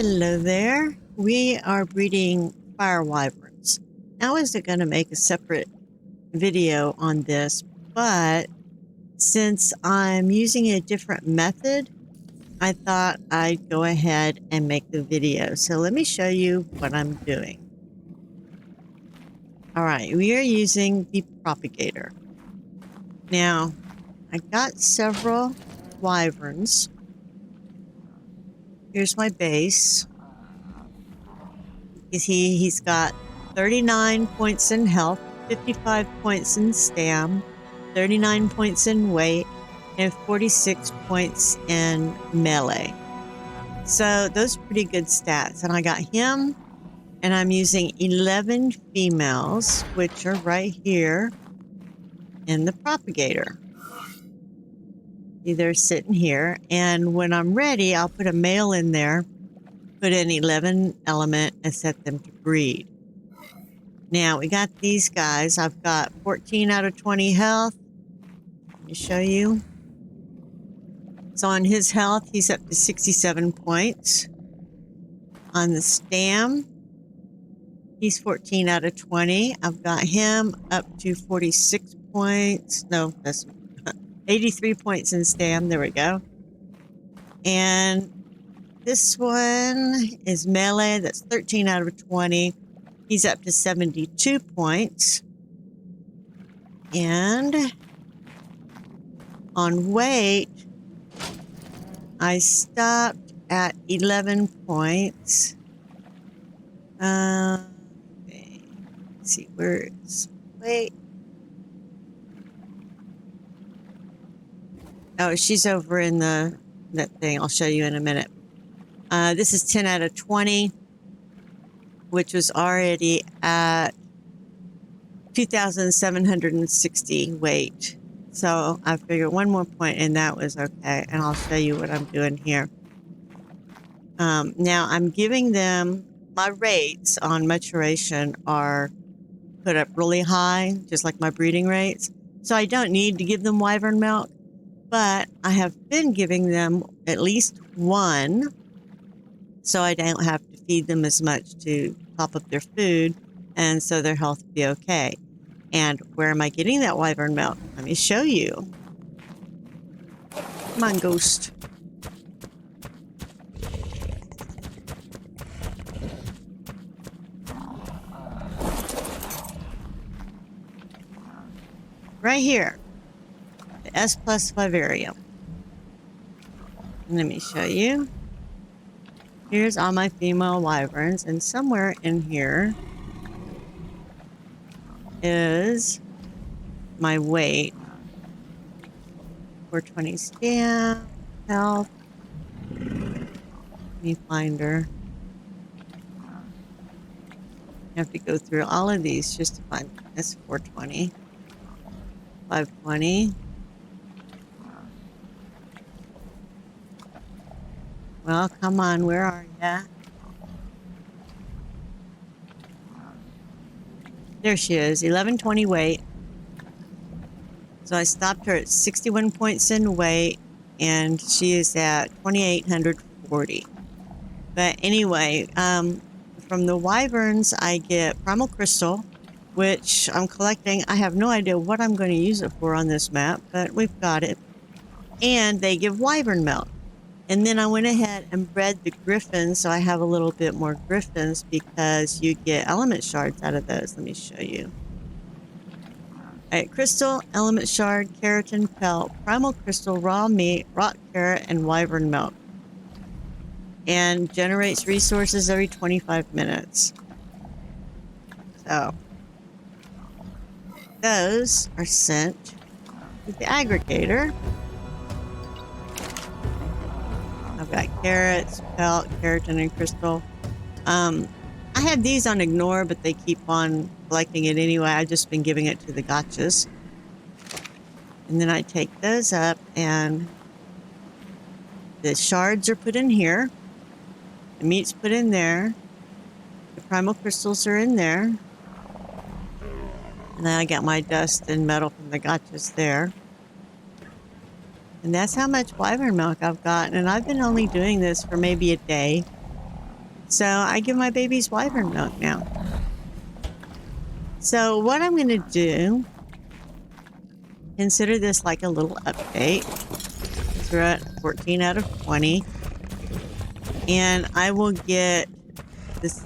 Hello there. We are breeding fire wyverns. I was going to make a separate video on this, but since I'm using a different method, I thought I'd go ahead and make the video. So let me show you what I'm doing. All right, we are using the propagator. Now, I got several wyverns. Here's my base. He's got 39 points in health, 55 points in stam, 39 points in weight, and 46 points in melee. So those are pretty good stats. And I got him, and I'm using 11 females, which are right here in the propagator. They're sitting here, and when I'm ready, I'll put a male in there, put in 11 element, and set them to breed. Now, we got these guys. I've got 14 out of 20 health. Let me show you. So on his health, he's up to 67 points. On the stam, he's 14 out of 20. I've got him up to 46 points. No, that's 83 points in stam. There we go. And this one is melee. That's 13 out of 20. He's up to 72 points. And on weight, I stopped at 11 points. Okay. Let's see, where is weight? Oh, she's over in that thing. I'll show you in a minute. This is 10 out of 20, which was already at 2,760 weight. So I figured one more point and that was okay. And I'll show you what I'm doing here. Now I'm giving them, my rates on maturation are put up really high, just like my breeding rates. So I don't need to give them wyvern milk, but I have been giving them at least one, so I don't have to feed them as much to top up their food, and so their health will be okay. And where am I getting that wyvern milk? Let me show you. Come on, ghost. Right here. The S plus vivarium. Let me show you. Here's all my female wyverns, and somewhere in here is my weight. 420 stam, health. Let me find her. I have to go through all of these just to find this. 420, 520. Well, come on, where are ya? There she is, 1120 weight. So I stopped her at 61 points in weight, and she is at 2,840. But anyway, from the wyverns, I get primal crystal, which I'm collecting. I have no idea what I'm going to use it for on this map, but we've got it. And they give wyvern milk. And then I went ahead and bred the griffins, so I have a little bit more griffins because you get element shards out of those. Let me show you. All right, crystal, element shard, keratin pelt, primal crystal, raw meat, rock carrot, and wyvern milk. And generates resources every 25 minutes. So those are sent to the aggregator. I've got carrots, pelt, keratin, and crystal. I had these on ignore, but they keep on collecting it anyway. I've just been giving it to the gotchas. And then I take those up, and the shards are put in here. The meat's put in there. The primal crystals are in there. And then I got my dust and metal from the gotchas there. And that's how much wyvern milk I've gotten. And I've been only doing this for maybe a day. So I give my babies wyvern milk now. So what I'm going to do, consider this like a little update. We're at 14 out of 20. And I will get this,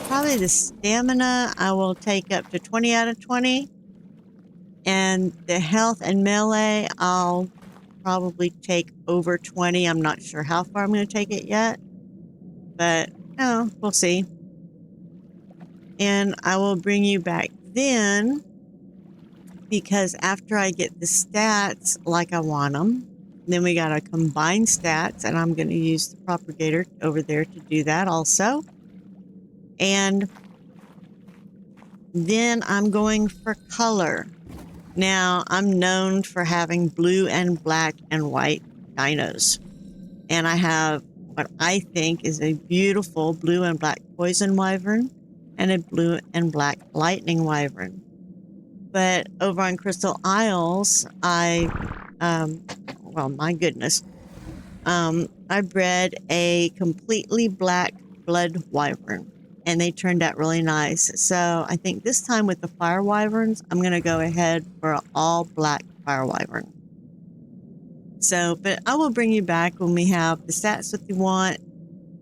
probably the stamina I will take up to 20 out of 20. And the health and melee, I'll probably take over 20. I'm not sure how far I'm going to take it yet. But, oh, we'll see. And I will bring you back then, because after I get the stats like I want them, then we got to combine stats, and I'm going to use the propagator over there to do that also. And then I'm going for color. Now, I'm known for having blue and black and white dinos. And I have what I think is a beautiful blue and black poison wyvern and a blue and black lightning wyvern. But over on Crystal Isles, well, my goodness, I bred a completely black blood wyvern, and they turned out really nice. So I think this time with the fire wyverns, I'm going to go ahead for an all black fire wyvern. So, but I will bring you back when we have the stats that you want,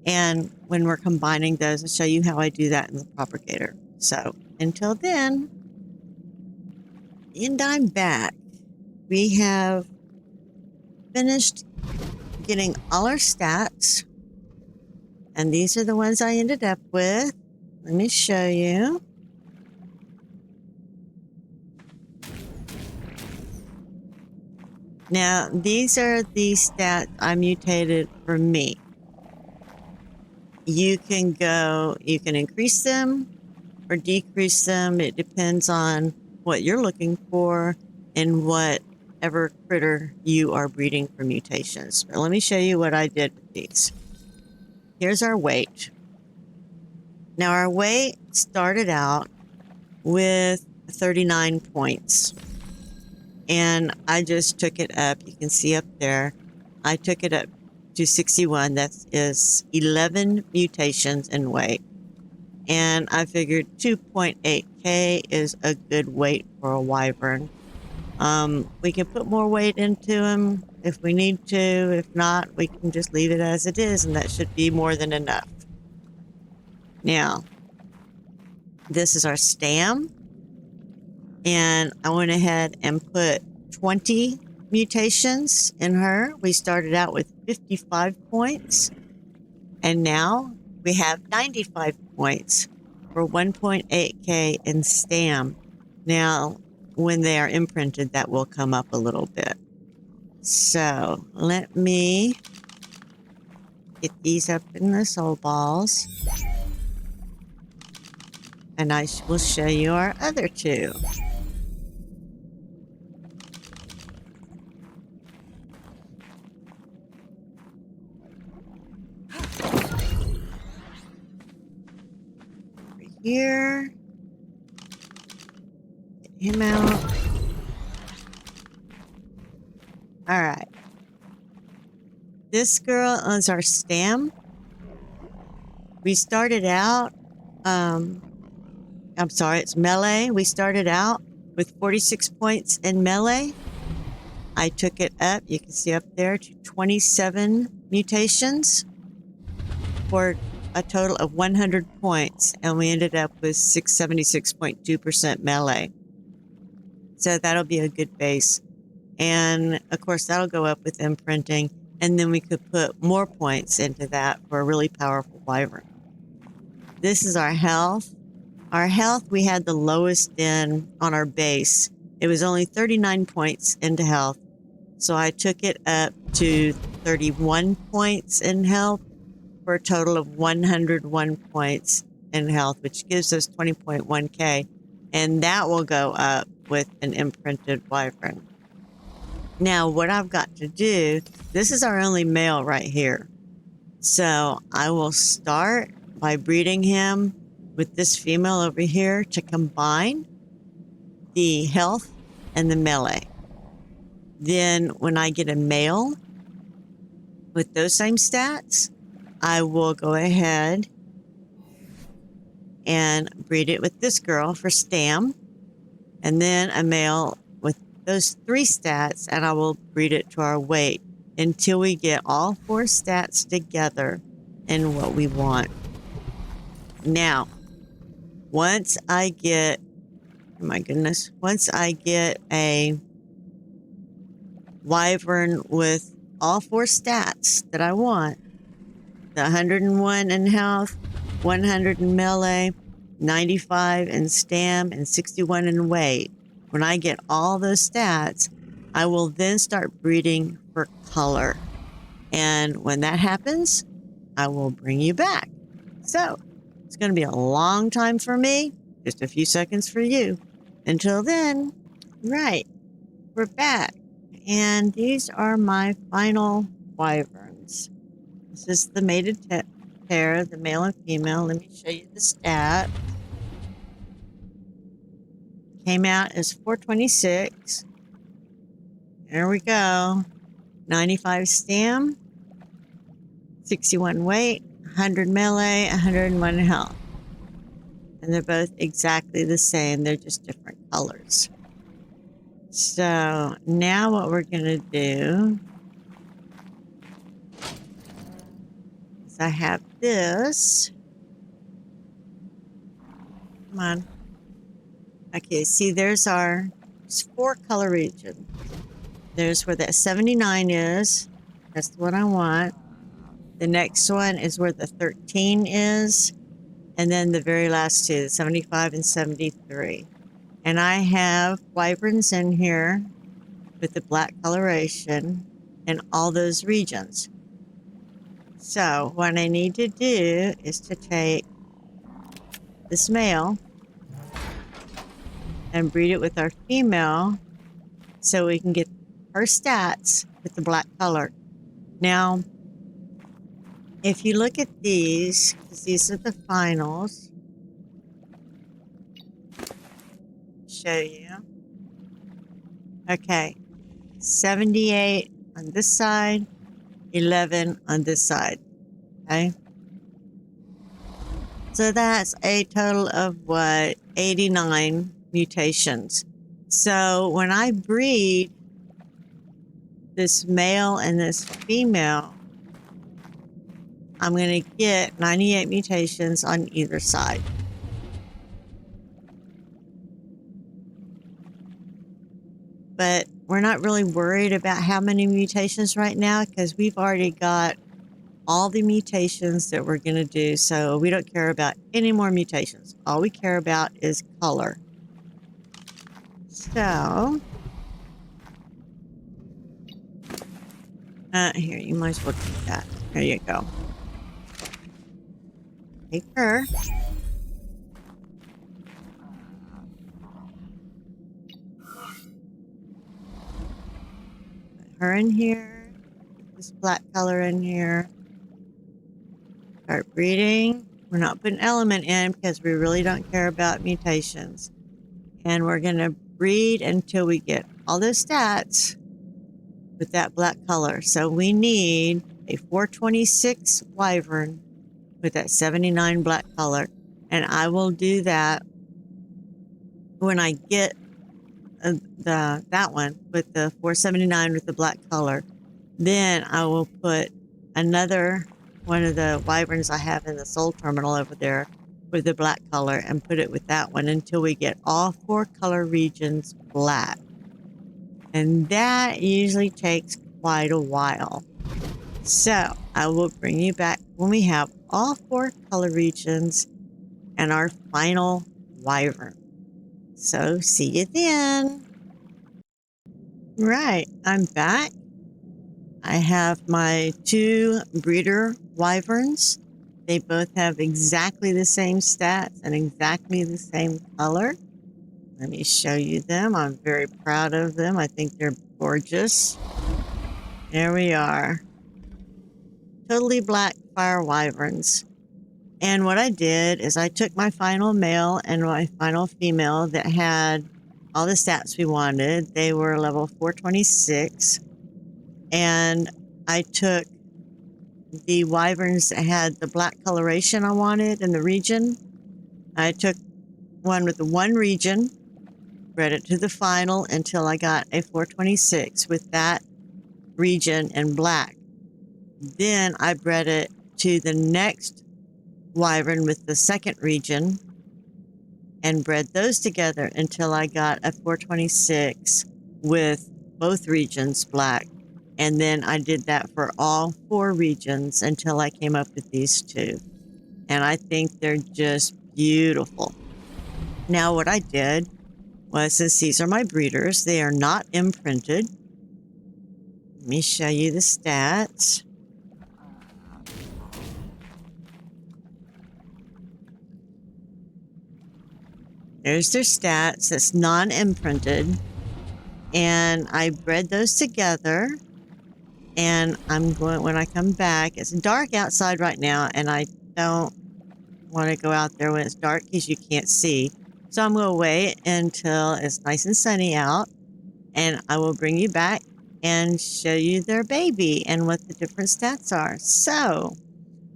and when we're combining those, and show you how I do that in the propagator. So until then, and I'm back. We have finished getting all our stats, and these are the ones I ended up with. Let me show you. Now, these are the stats I mutated for me. You can increase them or decrease them. It depends on what you're looking for and whatever critter you are breeding for mutations. But let me show you what I did with these. Here's our weight. Now, our weight started out with 39 points. And I just took it up. You can see up there. I took it up to 61. That is 11 mutations in weight. And I figured 2.8K is a good weight for a wyvern. We can put more weight into him if we need to. If not, we can just leave it as it is, and that should be more than enough. Now, this is our stam. And I went ahead and put 20 mutations in her. We started out with 55 points. And now we have 95 points for 1.8K in stam. Now, when they are imprinted, that will come up a little bit. So let me get these up in the soul balls. And I will show you our other two. Here. Get him out. All right. This girl is our stam. We started out, I'm sorry, it's melee. We started out with 46 points in melee. I took it up, you can see up there, to 27 mutations for a total of 100 points, and we ended up with 676.2% melee. So that'll be a good base. And of course, that'll go up with imprinting, and then we could put more points into that for a really powerful wyvern. This is our health. Our health, we had the lowest on our base. It was only 39 points into health. So I took it up to 31 points in health for a total of 101 points in health, which gives us 20.1K. And that will go up with an imprinted wyvern. Now, what I've got to do, this is our only male right here. So I will start by breeding him with this female over here to combine the health and the melee. Then when I get a male with those same stats, I will go ahead and breed it with this girl for stam, and then a male with those 3 stats, and I will breed it to our weight until we get all 4 stats together in what we want. Now, once I get, oh my goodness, once I get a wyvern with all 4 stats that I want, the 101 in health, 100 in melee, 95 in stam, and 61 in weight. When I get all those stats, I will then start breeding for color. And when that happens, I will bring you back. So, it's going to be a long time for me, just a few seconds for you. Until then, right, we're back. And these are my final wyverns. This is the mated pair, the male and female. Let me show you the stat. Came out as 426. There we go. 95 stam, 61 weight, 100 melee, 101 health. And they're both exactly the same. They're just different colors. So now what we're going to do is I have this. Come on. Okay, see, there's 4 color regions. There's where that 79 is. That's the one I want. The next one is where the 13 is. And then the very last 2, 75 and 73. And I have wyverns in here with the black coloration in all those regions. So what I need to do is to take this male and breed it with our female so we can get her stats with the black color. Now, if you look at these, because these are the finals, show you. Okay, 78 on this side, 11 on this side. Okay. So that's a total of what? 89 mutations. So when I breed this male and this female, I'm going to get 98 mutations on either side. But we're not really worried about how many mutations right now because we've already got all the mutations that we're going to do. So we don't care about any more mutations. All we care about is color. So, here, you might as well keep that. There you go. Take her. Put her in here. Put this black color in here. Start breeding. We're not putting element in because we really don't care about mutations. And we're going to breed until we get all those stats with that black color. So we need a 426 wyvern with that 79 black color. And I will do that when I get that one with the 479 with the black color. Then I will put another one of the wyverns I have in the soul terminal over there with the black color and put it with that one until we get all 4 color regions black. And that usually takes quite a while. So I will bring you back when we have all 4 color regions and our final wyvern. So see you then. Right, I'm back. I have my 2 breeder wyverns. They both have exactly the same stats and exactly the same color. Let me show you them. I'm very proud of them. I think they're gorgeous. There we are. Totally black fire wyverns. And what I did is I took my final male and my final female that had all the stats we wanted. They were level 426. And I took the wyverns that had the black coloration I wanted in the region. I took one with the one region, bred it to the final until I got a 426 with that region in black. Then I bred it to the next wyvern with the second region and bred those together until I got a 426 with both regions black. And then I did that for all 4 regions until I came up with these 2. And I think they're just beautiful. Now what I did was, since these are my breeders, they are not imprinted. Let me show you the stats. There's their stats. It's non-imprinted. And I bred those together. And I'm going, when I come back, it's dark outside right now, and I don't want to go out there when it's dark because you can't see. So I'm going to wait until it's nice and sunny out, and I will bring you back and show you their baby and what the different stats are. So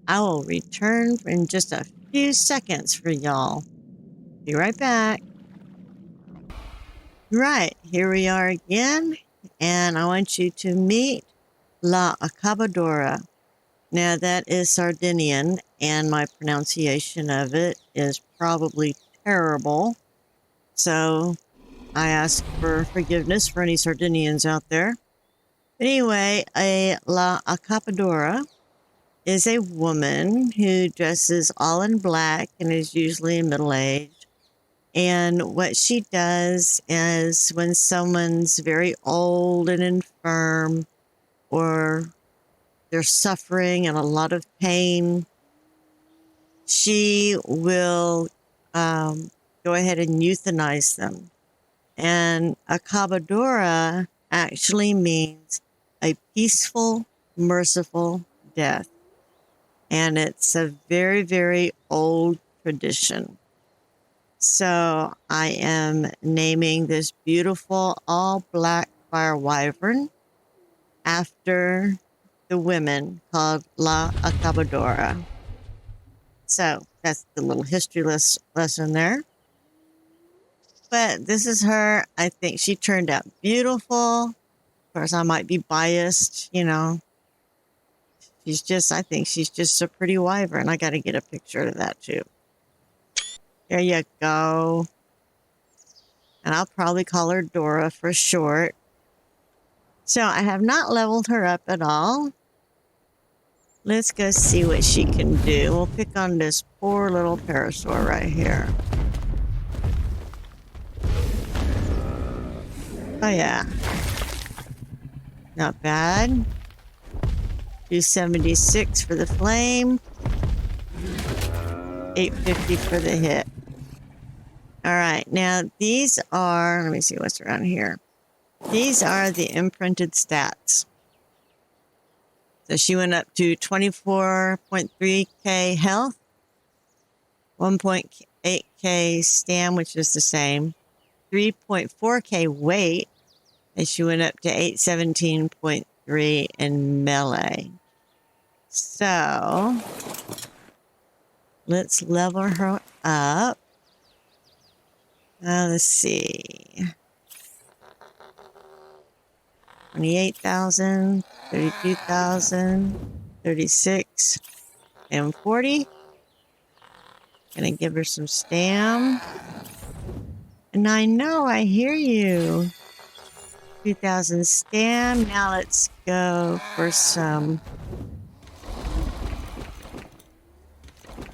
I will return in just a few seconds for y'all. Be right back. Right, here we are again, and I want you to meet La Acabadora. Now that is Sardinian, and my pronunciation of it is probably terrible. So I ask for forgiveness for any Sardinians out there. Anyway, a La Acabadora is a woman who dresses all in black and is usually middle-aged. And what she does is, when someone's very old and infirm, or they're suffering and a lot of pain, she will go ahead and euthanize them. And Acabadora actually means a peaceful, merciful death. And it's a very, very old tradition. So I am naming this beautiful all-black fire wyvern after the women called La Acabadora. So that's the little history lesson there. But this is her. I think she turned out beautiful. Of course, I might be biased, you know. I think she's just a pretty wyvern. I got to get a picture of that too. There you go. And I'll probably call her Dora for short. So I have not leveled her up at all. Let's go see what she can do. We'll pick on this poor little parasaur right here. Oh yeah. Not bad. 276 for the flame. 850 for the hit. All right, now these are, let me see what's around here. These are the imprinted stats. So she went up to 24.3k health, 1.8k stam, which is the same, 3.4k weight, and she went up to 817.3 in melee. So let's level her up. Let's see. 28,000, 32,000, 36, and 40. Gonna give her some stam. And I know, I hear you. 2,000 stam. Now let's go for some.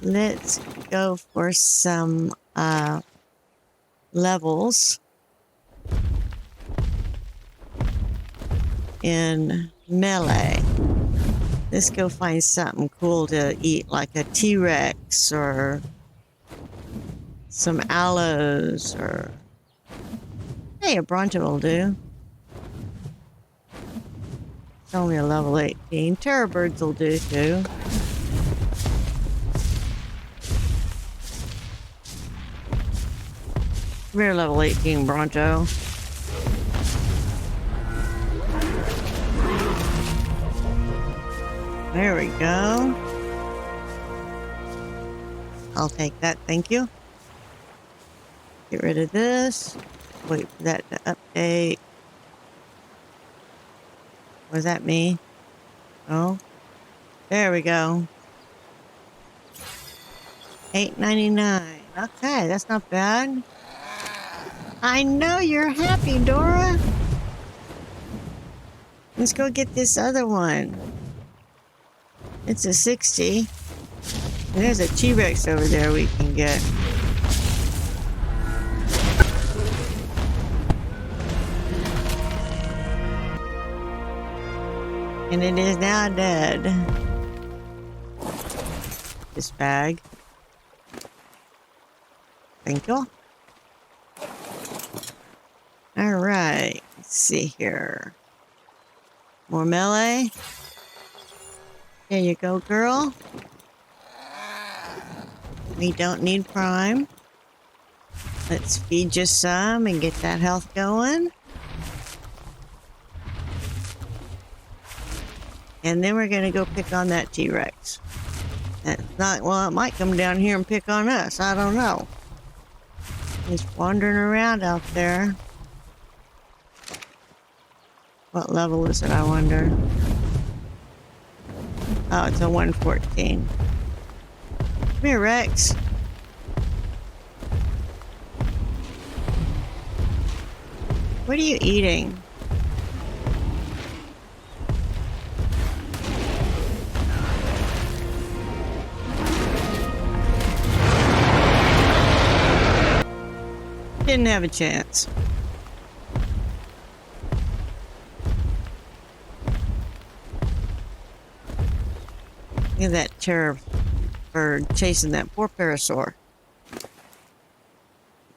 Let's go for some levels in melee. Let's go find something cool to eat, like a T-Rex or some aloes, or hey, a bronto will do. It's only a level 18. Terror birds will do too. We're level 18 bronto. There we go. I'll take that, thank you. Get rid of this. Wait for that to update. Was that me? Oh, there we go. $8.99. Okay, that's not bad. I know you're happy, Dora. Let's go get this other one. It's a 60. And there's a T-Rex over there we can get. And it is now dead. This bag. Thank you. Alright, let's see here. More melee. There you go, girl. We don't need prime. Let's feed you some and get that health going. And then we're gonna go pick on that T-Rex. That's not, well, it might come down here and pick on us. I don't know. He's wandering around out there. What level is it, I wonder? Oh, it's a 114. Come here, Rex. What are you eating? Didn't have a chance. Look at that terror bird chasing that poor parasaur.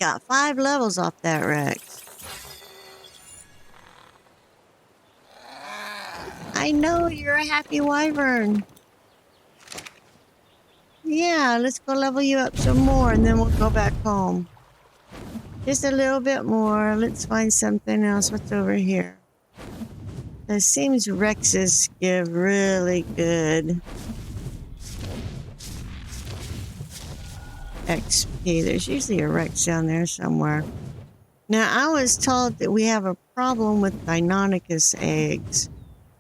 Got 5 levels off that Rex. I know you're a happy wyvern. Yeah, let's go level you up some more and then we'll go back home. Just a little bit more. Let's find something else. What's over here? It seems Rexes give really good XP. There's usually a Rex down there somewhere. Now, I was told that we have a problem with Deinonychus eggs.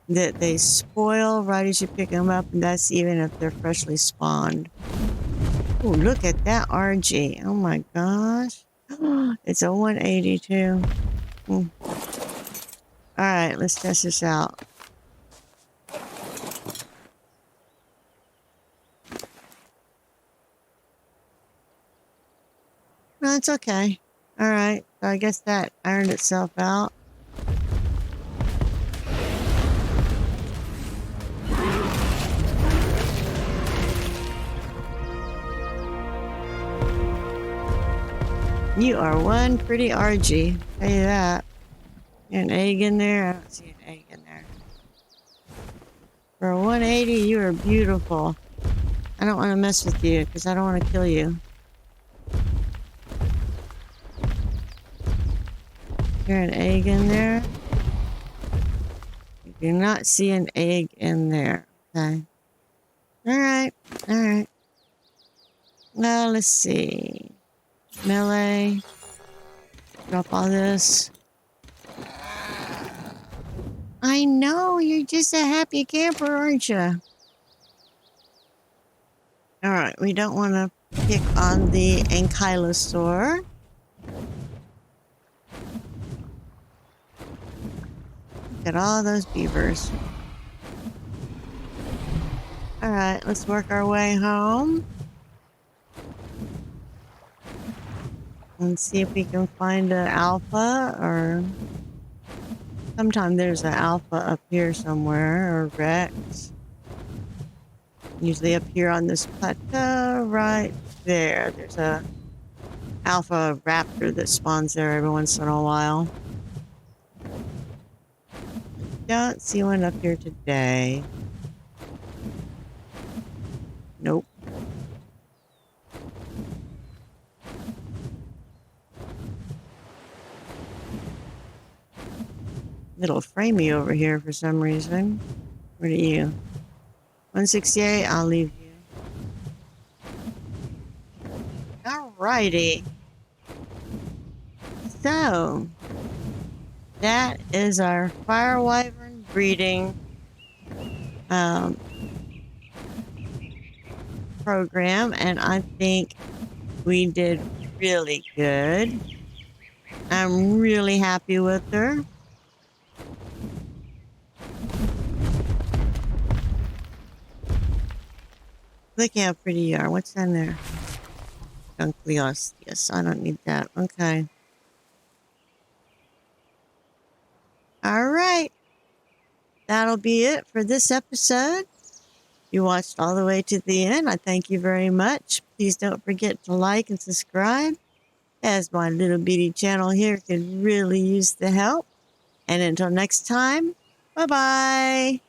That they spoil right as you pick them up, and that's even if they're freshly spawned. Oh, look at that RG. Oh my gosh. It's a 182. Alright, let's test this out. No, it's okay. Alright, so I guess that ironed itself out. You are one pretty RG. Tell you that. An egg in there? I don't see an egg in there. For a 180, you are beautiful. I don't want to mess with you because I don't want to kill you. There's an egg in there. I do not see an egg in there. Okay. Alright. Alright. Well, let's see. Melee. Drop all this. I know, you're just a happy camper, aren't you? Alright, we don't want to pick on the ankylosaur. Look at all those beavers. Alright, let's work our way home. And see if we can find an alpha, or sometime there's an alpha up here somewhere, or Rex. Usually up here on this plateau, right there. There's a alpha raptor that spawns there every once in a while. Don't see one up here today. Nope. Little framey over here for some reason. What are you? 168, I'll leave you. Alrighty. So, that is our fire wyvern breeding program, and I think we did really good. I'm really happy with her. Look how pretty you are. What's in there? Yes, I don't need that. Okay. All right. That'll be it for this episode. You watched all the way to the end. I thank you very much. Please don't forget to like and subscribe, as my little bitty channel here could really use the help. And until next time, bye-bye.